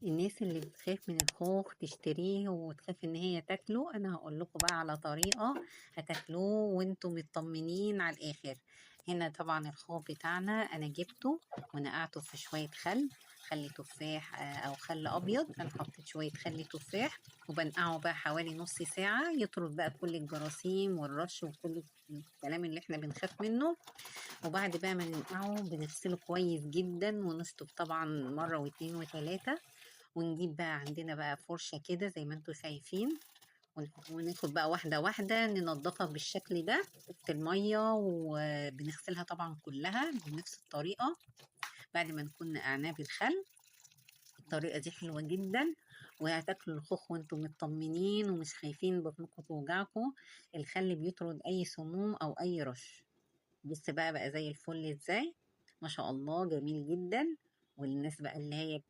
الناس اللي بتخاف من الخوخ تشتريه وتخاف ان هي تاكله، انا هقول لكم بقى على طريقة هتاكلوه وانتم مطمنين على الاخر. هنا طبعا الخوخ بتاعنا انا جبته ونقعته في شوية خل تفاح او خل ابيض. انا حطيت شوية خل تفاح وبنقعه بقى حوالي نص ساعة يطرد بقى كل الجراثيم والرش وكل الكلام اللي احنا بنخاف منه. وبعد بقى ما ننقعه بنغسله كويس جدا ونشطف طبعا مرة واتنين وتلاتة. ونجيب بقى عندنا بقى فرشة كده زي ما انتوا شايفين، وناخد بقى واحدة واحدة ننضفها بالشكل ده تحت المية، وبنغسلها طبعا كلها بنفس الطريقة بعد ما نكون نقعناه بالخل. الطريقة دي حلوة جدا، وهتاكلوا الخوخ وانتم مطمنين ومش خايفين بطنكم توجعكم. الخل بيطرد اي سموم او اي رش. بص بقى زي الفل ازاي، ما شاء الله جميل جدا. والناس بقى اللي هي